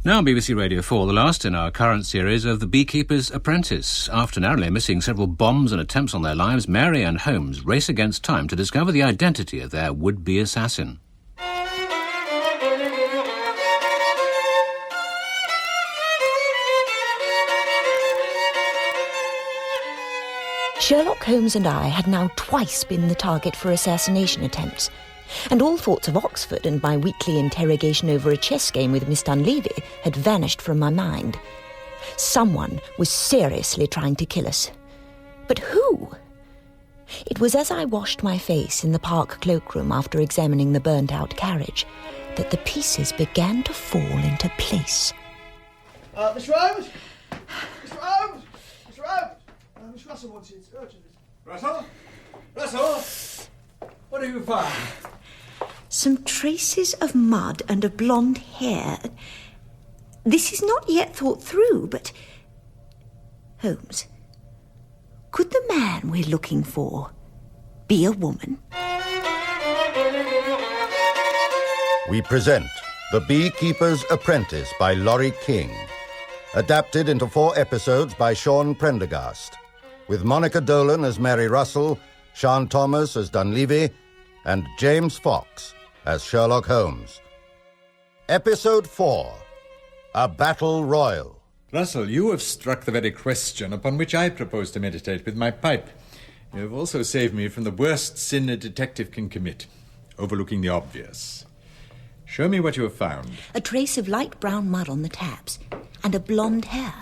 Now BBC Radio 4, the last in our current series of The Beekeeper's Apprentice. After narrowly missing several bombs and attempts on their lives, Mary and Holmes race against time to discover the identity of their would-be assassin. Sherlock Holmes and I had now twice been the target for assassination attempts, and all thoughts of Oxford and my weekly interrogation over a chess game with Miss Dunleavy had vanished from my mind. Someone was seriously trying to kill us. But who? It was as I washed my face in the park cloakroom after examining the burnt-out carriage that the pieces began to fall into place. Mr. Holmes? Mr. Holmes? Mr. Holmes? Miss Russell wants you. It's urgent. Russell? Russell? What have you found? Some traces of mud and a blonde hair. This is not yet thought through, but... Holmes, could the man we're looking for be a woman? We present The Beekeeper's Apprentice by Laurie King, adapted into 4 episodes by Sean Prendergast, with Monica Dolan as Mary Russell, Sean Thomas as Dunleavy, and James Fox as Sherlock Holmes. Episode 4, A Battle Royal. Russell, you have struck the very question upon which I propose to meditate with my pipe. You have also saved me from the worst sin a detective can commit, overlooking the obvious. Show me what you have found. A trace of light brown mud on the taps and a blonde hair.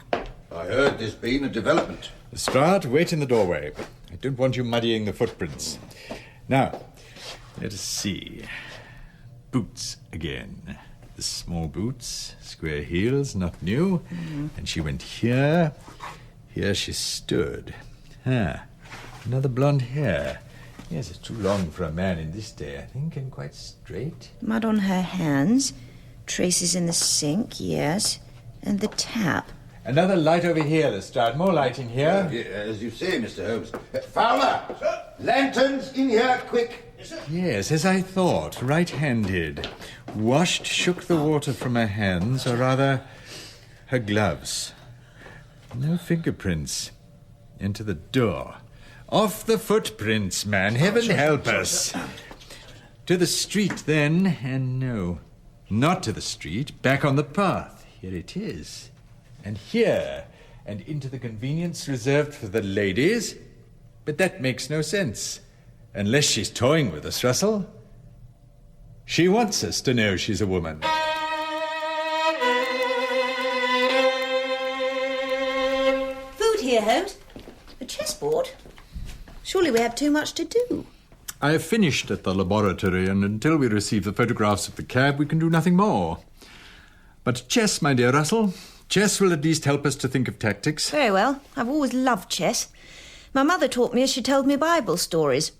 I heard there's been a development. Lestrade, wait in the doorway. I don't want you muddying the footprints. Now, let us see. Boots again. The small boots, square heels, not new. And she went here. Here she stood. Another blonde hair. Yes, it's too long for a man in this day, I think, and quite straight. Mud on her hands, traces in the sink, yes, and the tap. Another light over here, Lestrade. More light in here. As you say, Mr. Holmes. Fowler! Sir? Lanterns in here, quick! Yes, as I thought, right-handed. Washed, shook the water from her hands, or rather, her gloves. No fingerprints. Into the door. Off the footprints, man. Heaven help us. To the street, then, and no, not to the street. Back on the path. Here it is. And here, and into the convenience reserved for the ladies. But that makes no sense. Unless she's toying with us, Russell. She wants us to know she's a woman. Food here, Holmes. A chessboard? Surely we have too much to do. I have finished at the laboratory, and until we receive the photographs of the cab, we can do nothing more. But chess, my dear Russell, chess will at least help us to think of tactics. Very well. I've always loved chess. My mother taught me as she told me Bible stories.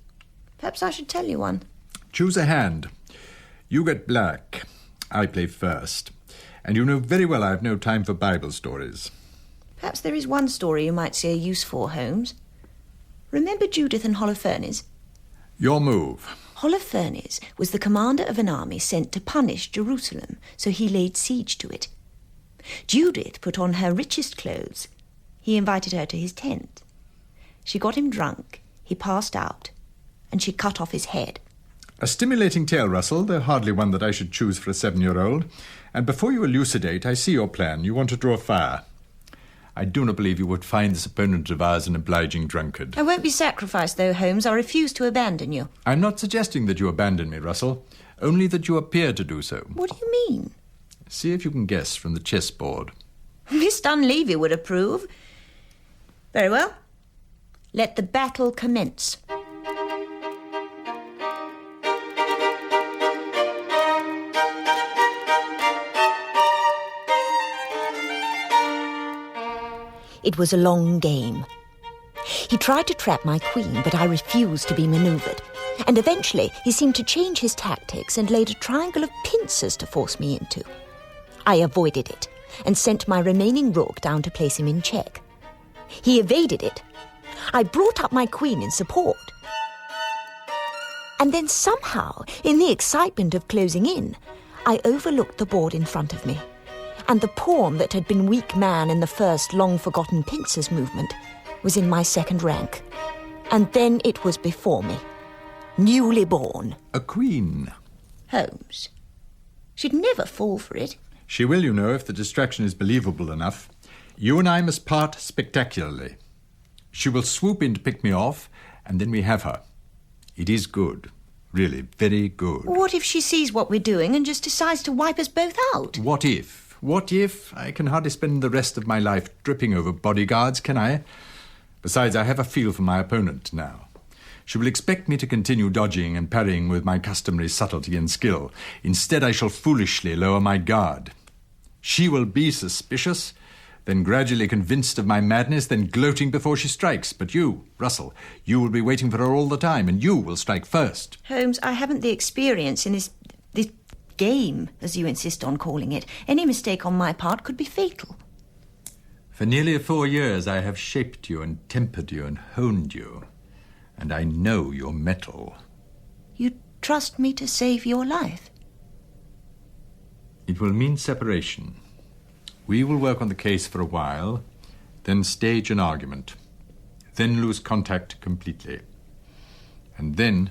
Perhaps I should tell you one. Choose a hand. You get black. I play first. And you know very well I have no time for Bible stories. Perhaps there is one story you might see a use for, Holmes. Remember Judith and Holofernes? Your move. Holofernes was the commander of an army sent to punish Jerusalem, so he laid siege to it. Judith put on her richest clothes. He invited her to his tent. She got him drunk, he passed out, and she cut off his head. A stimulating tale, Russell, though hardly one that I should choose for a 7-year-old. And before you elucidate, I see your plan. You want to draw fire. I do not believe you would find this opponent of ours an obliging drunkard. I won't be sacrificed, though, Holmes. I refuse to abandon you. I'm not suggesting that you abandon me, Russell, only that you appear to do so. What do you mean? See if you can guess from the chessboard. Miss Dunleavy would approve. Very well. Let the battle commence. It was a long game. He tried to trap my queen, but I refused to be manoeuvred. And eventually he seemed to change his tactics and laid a triangle of pincers to force me into. I avoided it and sent my remaining rook down to place him in check. He evaded it. I brought up my queen in support. And then somehow, in the excitement of closing in, I overlooked the board in front of me. and the pawn that had been weak man in the first long-forgotten pincers movement was in my second rank. And then it was before me, newly born. A queen. Holmes. She'd never fall for it. She will, you know, if the distraction is believable enough. You and I must part spectacularly. She will swoop in to pick me off, and then we have her. It is good. Really, very good. What if she sees what we're doing and just decides to wipe us both out? What if? What if? I can hardly spend the rest of my life dripping over bodyguards, can I? Besides, I have a feel for my opponent now. She will expect me to continue dodging and parrying with my customary subtlety and skill. Instead, I shall foolishly lower my guard. She will be suspicious, then gradually convinced of my madness, then gloating before she strikes. But you, Russell, you will be waiting for her all the time, and you will strike first. Holmes, I haven't the experience in this game, as you insist on calling it. Any mistake on my part could be fatal. For nearly 4 years I have shaped you and tempered you and honed you, and I know your mettle. You trust me to save your life? It will mean separation. We will work on the case for a while, then stage an argument, then lose contact completely. And then,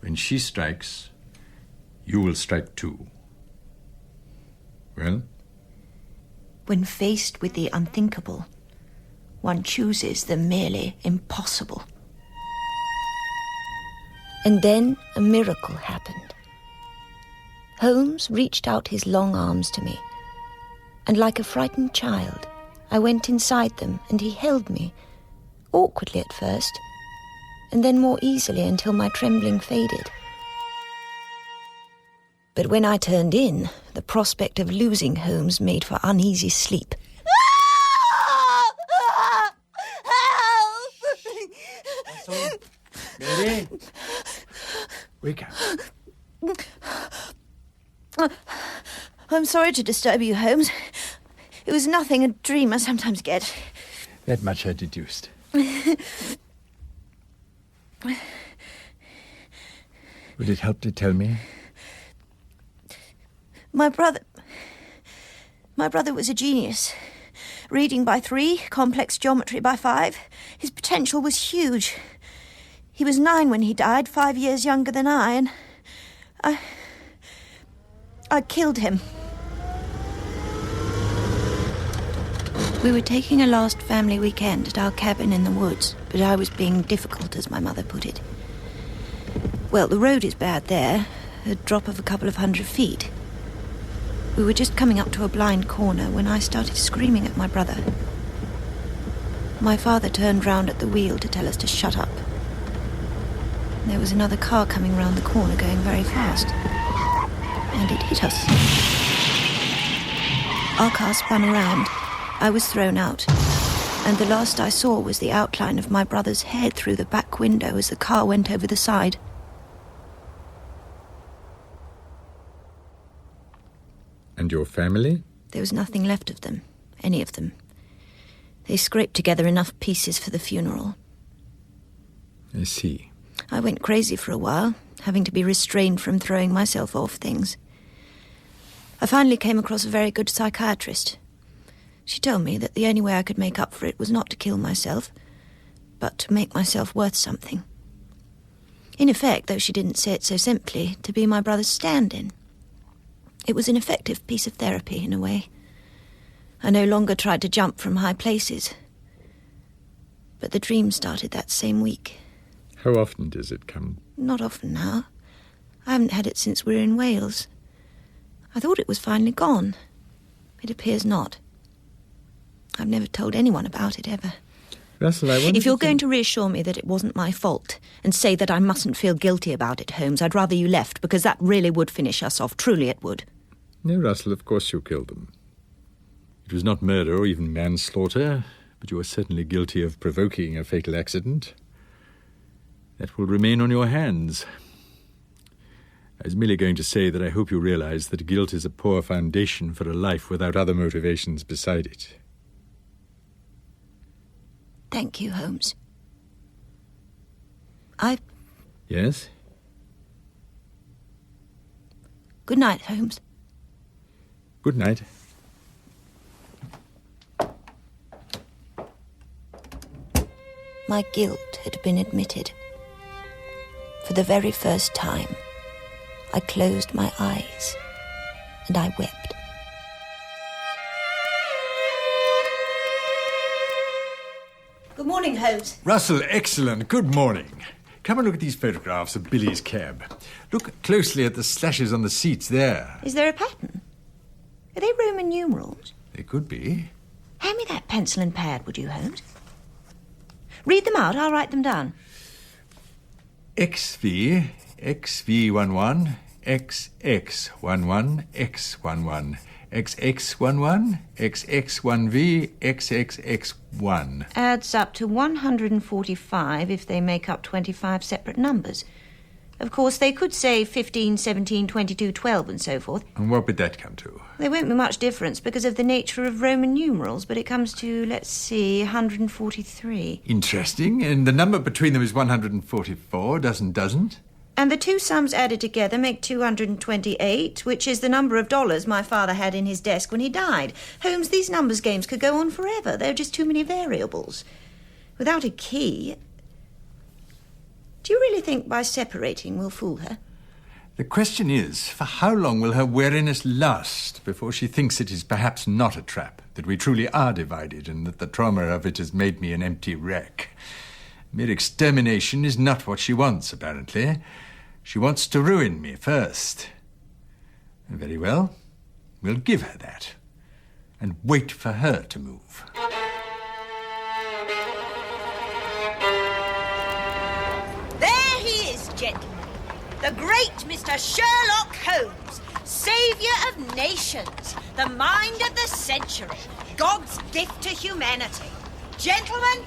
when she strikes, you will strike too. Well? When faced with the unthinkable, one chooses the merely impossible. And then a miracle happened. Holmes reached out his long arms to me, and like a frightened child, I went inside them and he held me, awkwardly at first, and then more easily until my trembling faded. But when I turned in, the prospect of losing Holmes made for uneasy sleep. Mary? Wake up. I'm sorry to disturb you, Holmes. It was nothing, a dream I sometimes get. That much I deduced. Would it help to tell me? My brother was a genius. Reading by 3, complex geometry by 5. His potential was huge. He was 9 when he died, 5 years younger than I, and I killed him. We were taking a last family weekend at our cabin in the woods, but I was being difficult, as my mother put it. Well, the road is bad there, a drop of a couple of 100 feet. We were just coming up to a blind corner when I started screaming at my brother. My father turned round at the wheel to tell us to shut up. There was another car coming round the corner going very fast, and it hit us. Our car spun around. I was thrown out, and the last I saw was the outline of my brother's head through the back window as the car went over the side. And your family? There was nothing left of them, any of them. They scraped together enough pieces for the funeral. I see. I went crazy for a while, having to be restrained from throwing myself off things. I finally came across a very good psychiatrist. She told me that the only way I could make up for it was not to kill myself, but to make myself worth something. In effect, though she didn't say it so simply, to be my brother's stand-in. It was an effective piece of therapy, in a way. I no longer tried to jump from high places. But the dream started that same week. How often does it come? Not often now. I haven't had it since we were in Wales. I thought it was finally gone. It appears not. I've never told anyone about it, ever. Russell, I wonder if you're going to reassure me that it wasn't my fault and say that I mustn't feel guilty about it, Holmes, I'd rather you left, because that really would finish us off. Truly it would. No, Russell, of course you killed them. It was not murder or even manslaughter, but you were certainly guilty of provoking a fatal accident. That will remain on your hands. I was merely going to say that I hope you realize that guilt is a poor foundation for a life without other motivations beside it. Thank you, Holmes. Yes? Good night, Holmes. Good night. my guilt had been admitted. For the very first time, I closed my eyes and I wept. Good morning, Holmes. Russell, excellent. Good morning. Come and look at these photographs of Billy's cab. Look closely at the slashes on the seats there. Is there a pattern? Are they Roman numerals? They could be. Hand me that pencil and pad, would you, Holmes? Read them out, I'll write them down. XV, XV11, XX11, X11, XX11, XX1V, XXX1. Adds up to 145 if they make up 25 separate numbers. Of course, they could say 15, 17, 22, 12 and so forth. And what would that come to? There won't be much difference because of the nature of Roman numerals, but it comes to, let's see, 143. Interesting. And the number between them is 144, doesn't? And the two sums added together make 228, which is the number of dollars my father had in his desk when he died. Holmes, these numbers games could go on forever. There are just too many variables. Without a key... Do you really think by separating we'll fool her? The question is, for how long will her weariness last before she thinks it is perhaps not a trap, that we truly are divided, and that the trauma of it has made me an empty wreck? Mere extermination is not what she wants, apparently. She wants to ruin me first. Very well, we'll give her that, and wait for her to move. There he is, gentlemen. The great Mr. Sherlock Holmes, saviour of nations, the mind of the century, God's gift to humanity. Gentlemen,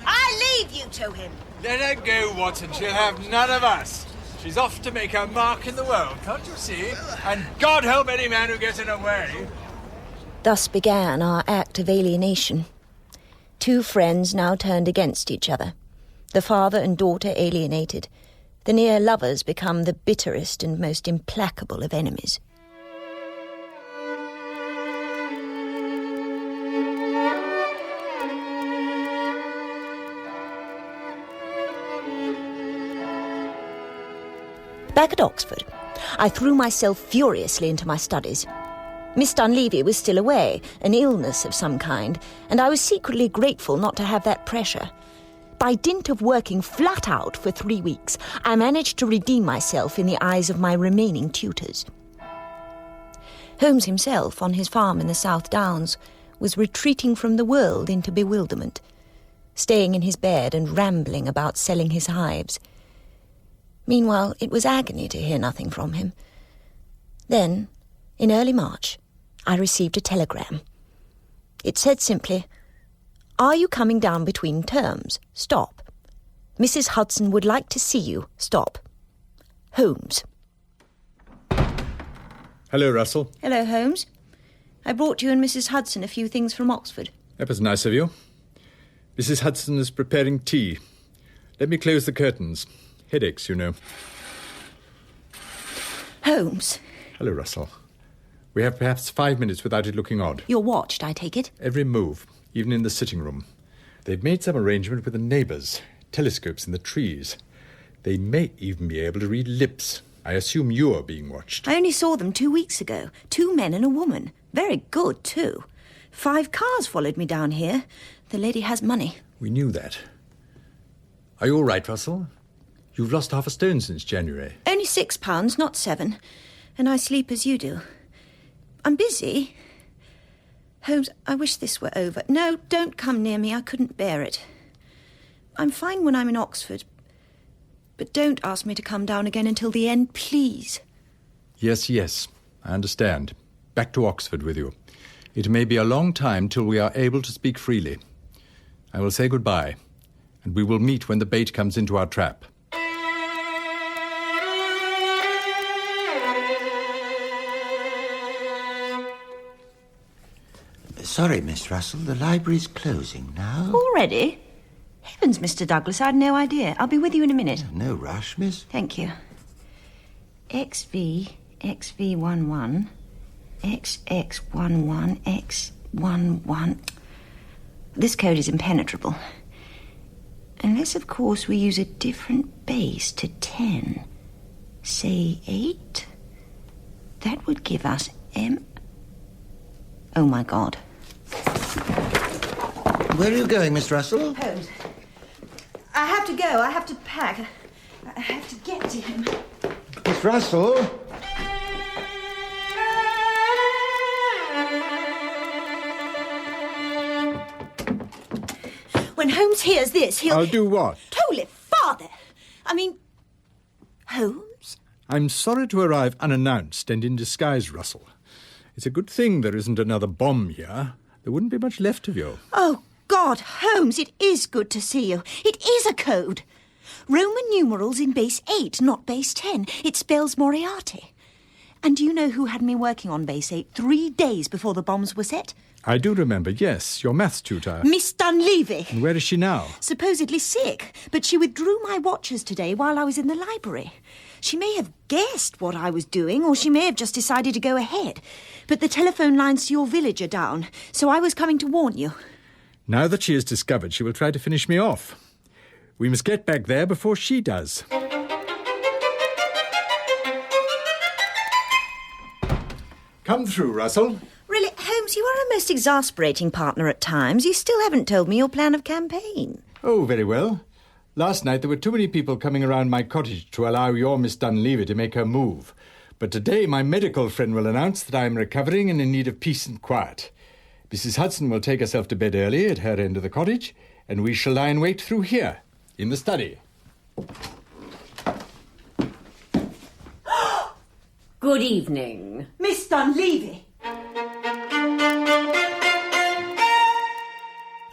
I leave you to him. Let her go, Watson. She'll have none of us. She's off to make her mark in the world, can't you see? And God help any man who gets in her way. Thus began our act of alienation. Two friends now turned against each other. The father and daughter alienated. The near lovers become the bitterest and most implacable of enemies. Back at Oxford, I threw myself furiously into my studies. Miss Dunleavy was still away, an illness of some kind, and I was secretly grateful not to have that pressure. By dint of working flat out for 3 weeks, I managed to redeem myself in the eyes of my remaining tutors. Holmes himself, on his farm in the South Downs, was retreating from the world into bewilderment, staying in his bed and rambling about selling his hives. Meanwhile, it was agony to hear nothing from him. Then, in early March, I received a telegram. It said simply, "Are you coming down between terms? Stop. Mrs. Hudson would like to see you. Stop. Holmes." Hello, Russell. Hello, Holmes. I brought you and Mrs. Hudson a few things from Oxford. That was nice of you. Mrs. Hudson is preparing tea. Let me close the curtains. Headaches, you know. Holmes. Hello, Russell. We have perhaps 5 minutes without it looking odd. You're watched, I take it? Every move, even in the sitting room. They've made some arrangement with the neighbours. Telescopes in the trees. They may even be able to read lips. I assume you are being watched. I only saw them 2 weeks ago. 2 men and a woman. Very good, too. 5 cars followed me down here. The lady has money. We knew that. Are you all right, Russell? You've lost half a stone since January. Only £6, not 7. And I sleep as you do. I'm busy. Holmes, I wish this were over. No, don't come near me. I couldn't bear it. I'm fine when I'm in Oxford. But don't ask me to come down again until the end, please. Yes, I understand. Back to Oxford with you. It may be a long time till we are able to speak freely. I will say goodbye, and we will meet when the bait comes into our trap. Sorry, Miss Russell, the library's closing now. Already? Heavens, Mr. Douglas, I had no idea. I'll be with you in a minute. No rush, miss. Thank you. XV, XV11, XX11, X11. This code is impenetrable. Unless, of course, we use a different base to 10. Say 8? That would give us M... Oh, my God. Where are you going, Miss Russell? Holmes. I have to go. I have to pack. I have to get to him. Miss Russell? When Holmes hears this, he'll... I'll do what? Holy Father! I mean... Holmes? I'm sorry to arrive unannounced and in disguise, Russell. It's a good thing there isn't another bomb here. There wouldn't be much left of you. Oh, God, Holmes, it is good to see you. It is a code. Roman numerals in base 8, not base 10. It spells Moriarty. And do you know who had me working on base 8 3 days before the bombs were set? I do remember, yes, your maths tutor. Miss Dunleavy. And where is she now? Supposedly sick, but she withdrew my watches today while I was in the library. She may have guessed what I was doing, or she may have just decided to go ahead. But the telephone lines to your village are down, so I was coming to warn you. Now that she has discovered, she will try to finish me off. We must get back there before she does. Come through, Russell. Really, Holmes, you are a most exasperating partner at times. You still haven't told me your plan of campaign. Oh, very well. Last night there were too many people coming around my cottage to allow your Miss Dunleavy to make her move. But today my medical friend will announce that I am recovering and in need of peace and quiet. Mrs. Hudson will take herself to bed early at her end of the cottage, and we shall lie in wait through here, in the study. Good evening. Miss Dunleavy!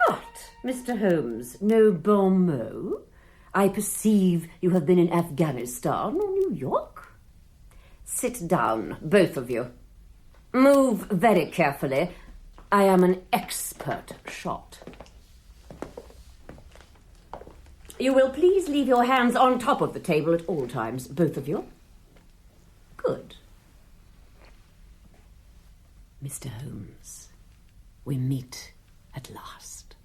What, Mr. Holmes, no bon mot? I perceive you have been in Afghanistan or New York. Sit down, both of you. Move very carefully. I am an expert shot. You will please leave your hands on top of the table at all times, both of you. Good. Mr. Holmes, we meet at last.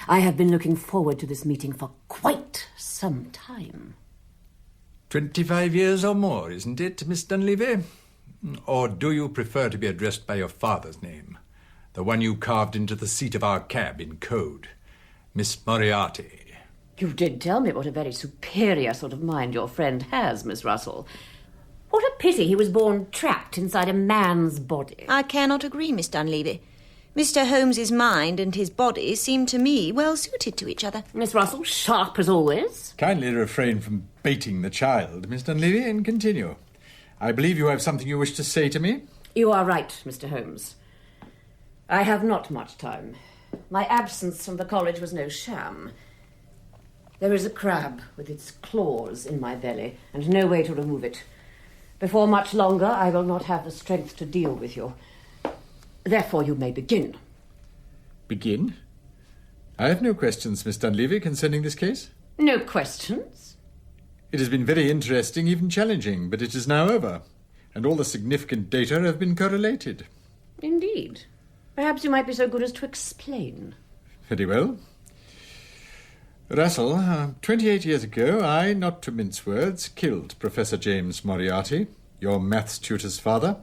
I have been looking forward to this meeting for quite some time. 25 years or more, isn't it, Miss Dunleavy? Or do you prefer to be addressed by your father's name? The one you carved into the seat of our cab in code. Miss Moriarty. You did tell me what a very superior sort of mind your friend has, Miss Russell. What a pity he was born trapped inside a man's body. I cannot agree, Miss Dunleavy. Mr. Holmes's mind and his body seem to me well suited to each other. Miss Russell, sharp as always. Kindly refrain from baiting the child, Miss Dunleavy, and continue. I believe you have something you wish to say to me? You are right, Mr. Holmes. I have not much time. My absence from the college was no sham. There is a crab with its claws in my belly, and no way to remove it. Before much longer, I will not have the strength to deal with you. Therefore, you may begin. Begin? I have no questions, Miss Dunleavy, concerning this case. No questions? It has been very interesting, even challenging, but it is now over, and all the significant data have been correlated. Indeed. Perhaps you might be so good as to explain. Very well. Russell, 28 years ago, I, not to mince words, killed Professor James Moriarty, your maths tutor's father.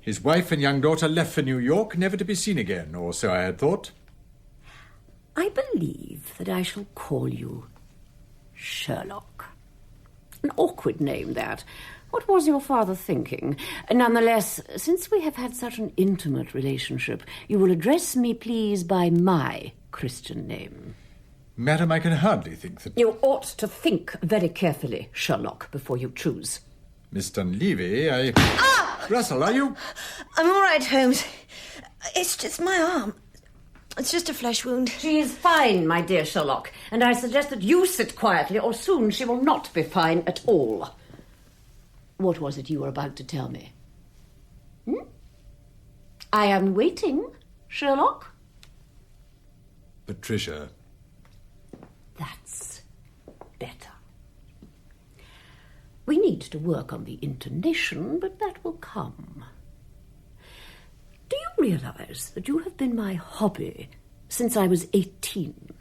His wife and young daughter left for New York, never to be seen again, or so I had thought. I believe that I shall call you Sherlock. An awkward name, that. What was your father thinking? Nonetheless, since we have had such an intimate relationship, you will address me, please, by my Christian name. Madam, I can hardly think that... You ought to think very carefully, Sherlock, before you choose. Miss Dunleavy, I... Ah! Russell, are you... I'm all right, Holmes. It's just my arm. It's just a flesh wound. She is fine, my dear Sherlock, and I suggest that you sit quietly, or soon she will not be fine at all. What was it you were about to tell me? I am waiting, Sherlock. Patricia. That's better. We need to work on the intonation, but that will come. Do you realize that you have been my hobby since I was 18?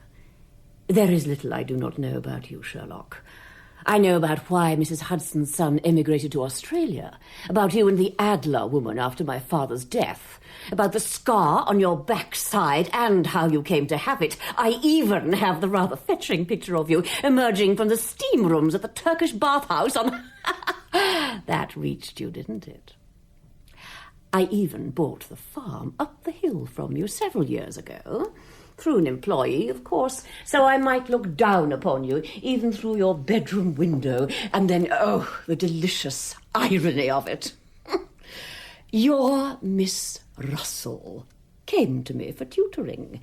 There is little I do not know about you, Sherlock. I know about why Mrs. Hudson's son emigrated to Australia, about you and the Adler woman after my father's death, about the scar on your backside and how you came to have it. I even have the rather fetching picture of you emerging from the steam rooms at the Turkish bathhouse on... That reached you, didn't it? I even bought the farm up the hill from you several years ago, through an employee, of course, so I might look down upon you, even through your bedroom window, and then, oh, the delicious irony of it. Your Miss Russell came to me for tutoring.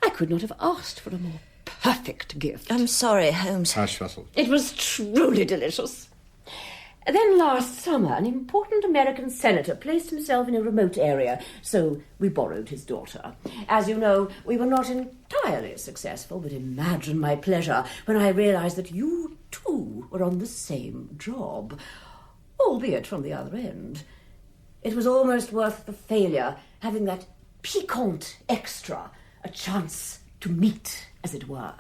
I could not have asked for a more perfect gift. I'm sorry, Holmes. Hush, Russell. It was truly delicious. Then last summer, an important American senator placed himself in a remote area, so we borrowed his daughter. As you know, we were not entirely successful, but imagine my pleasure when I realized that you, too, were on the same job, albeit from the other end. It was almost worth the failure, having that piquant extra, a chance to meet, as it were,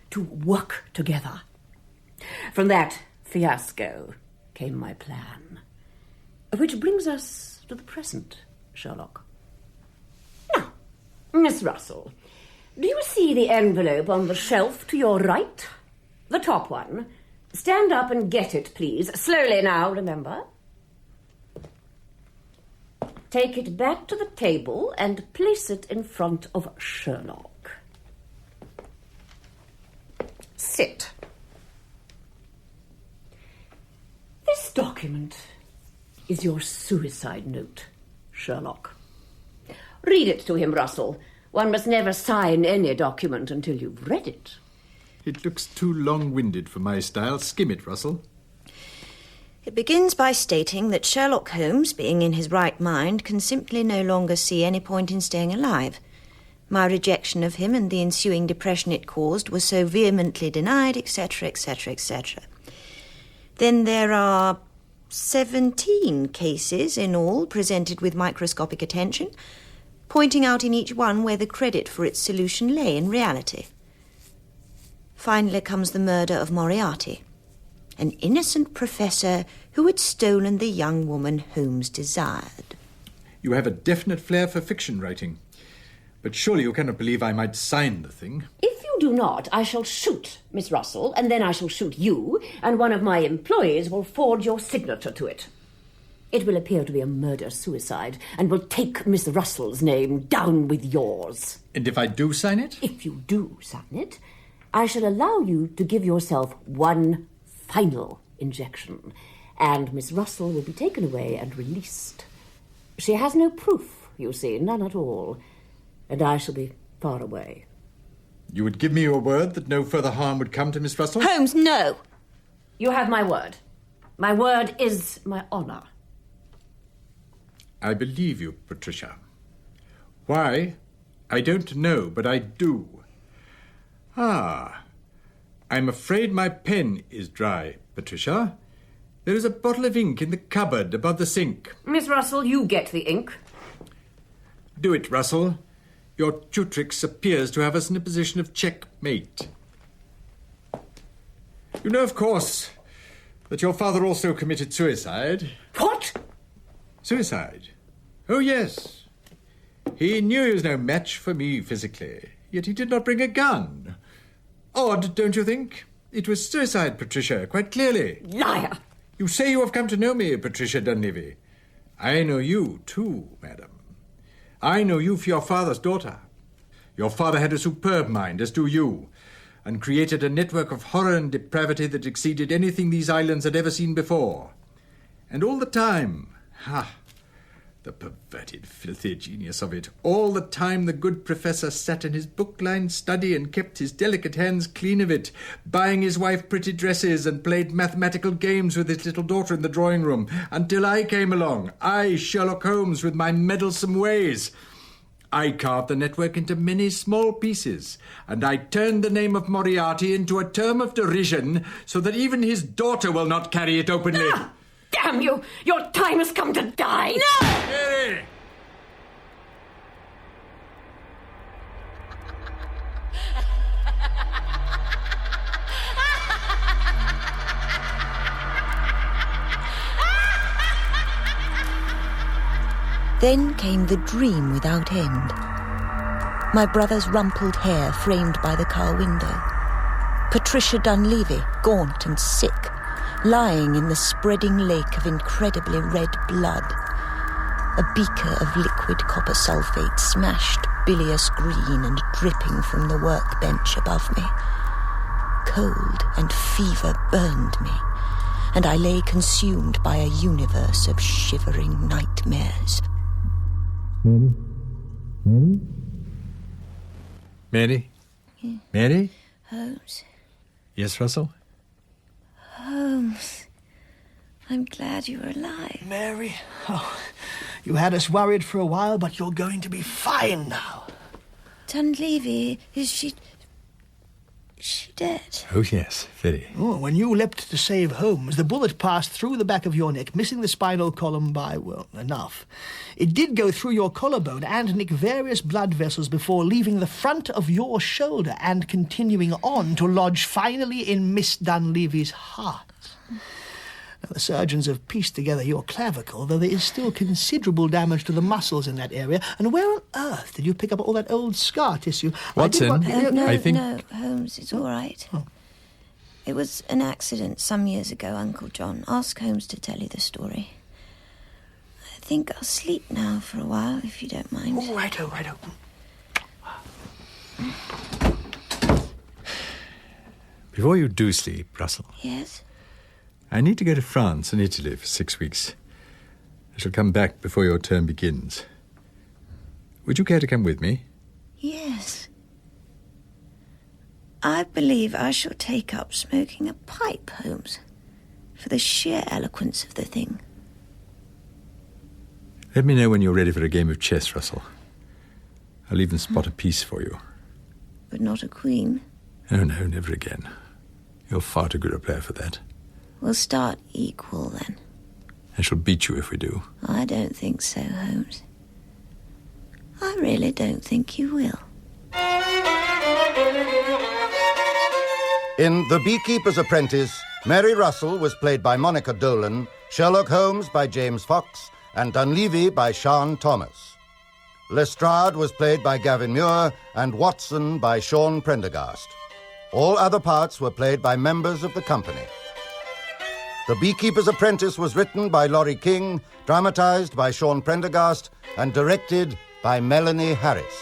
to work together. From that fiasco came my plan. Which brings us to the present, Sherlock. Now, Miss Russell, do you see the envelope on the shelf to your right? The top one. Stand up and get it, please. Slowly now, remember. Take it back to the table and place it in front of Sherlock. Sit. This document is your suicide note, Sherlock. Read it to him, Russell. One must never sign any document until you've read it. It looks too long-winded for my style. Skim it, Russell. It begins by stating that Sherlock Holmes, being in his right mind, can simply no longer see any point in staying alive. My rejection of him and the ensuing depression it caused was so vehemently denied, etc., etc., etc. Then there are 17 cases in all presented with microscopic attention, pointing out in each one where the credit for its solution lay in reality. Finally comes the murder of Moriarty, an innocent professor who had stolen the young woman Holmes desired. You have a definite flair for fiction writing. But surely you cannot believe I might sign the thing. If you do not, I shall shoot Miss Russell, and then I shall shoot you, and one of my employees will forge your signature to it. It will appear to be a murder-suicide, and will take Miss Russell's name down with yours. And if I do sign it? If you do sign it, I shall allow you to give yourself one final injection, and Miss Russell will be taken away and released. She has no proof, you see, none at all, and I shall be far away. You would give me your word that no further harm would come to Miss Russell? Holmes, no! You have my word. My word is my honour. I believe you, Patricia. Why? I don't know, but I do. I'm afraid my pen is dry, Patricia. There is a bottle of ink in the cupboard above the sink. Miss Russell, you get the ink. Do it, Russell. Your tutrix appears to have us in a position of checkmate. You know, of course, that your father also committed suicide. What? Suicide? Oh, yes. He knew he was no match for me physically, yet he did not bring a gun. Odd, don't you think? It was suicide, Patricia, quite clearly. Liar! You say you have come to know me, Patricia Dunleavy. I know you, too, madam. I know you for your father's daughter. Your father had a superb mind, as do you, and created a network of horror and depravity that exceeded anything these islands had ever seen before. And all the time, the perverted, filthy genius of it, all the time the good professor sat in his book-lined study and kept his delicate hands clean of it, buying his wife pretty dresses and played mathematical games with his little daughter in the drawing-room, until I came along, I, Sherlock Holmes, with my meddlesome ways. I carved the network into many small pieces, and I turned the name of Moriarty into a term of derision so that even his daughter will not carry it openly. Damn you! Your time has come to die! No! Mary! Then came the dream without end. My brother's rumpled hair framed by the car window. Patricia Dunleavy, gaunt and sick, lying in the spreading lake of incredibly red blood. A beaker of liquid copper sulfate smashed bilious green and dripping from the workbench above me. Cold and fever burned me, and I lay consumed by a universe of shivering nightmares. Mary? Yeah. Mary? Holmes. Yes, Russell? Holmes. I'm glad you were alive. Mary, you had us worried for a while, but you're going to be fine now. Dunleavy, is she dead? Oh, yes, very. Oh, when you leapt to save Holmes, the bullet passed through the back of your neck, missing the spinal column by, well, enough. It did go through your collarbone and nick various blood vessels before leaving the front of your shoulder and continuing on to lodge finally in Miss Dunleavy's heart. Now, the surgeons have pieced together your clavicle, though there is still considerable damage to the muscles in that area. And where on earth did you pick up all that old scar tissue? Watson, No, I think... no, Holmes, it's all right. Oh. It was an accident some years ago, Uncle John. Ask Holmes to tell you the story. I think I'll sleep now for a while, if you don't mind. Oh, righto. Before you do sleep, Russell, Yes? I need to go to France and Italy for 6 weeks. I shall come back before your term begins. Would you care to come with me? Yes. I believe I shall take up smoking a pipe, Holmes, for the sheer eloquence of the thing. Let me know when you're ready for a game of chess, Russell. I'll even spot a piece for you. But not a queen. Oh, no, never again. You're far too good a player for that. We'll start equal, then. I shall beat you if we do. I don't think so, Holmes. I really don't think you will. In The Beekeeper's Apprentice, Mary Russell was played by Monica Dolan, Sherlock Holmes by James Fox, and Dunleavy by Sian Thomas. Lestrade was played by Gavin Muir, and Watson by Sean Prendergast. All other parts were played by members of the company. The Beekeeper's Apprentice was written by Laurie King, dramatized by Sean Prendergast, and directed by Melanie Harris.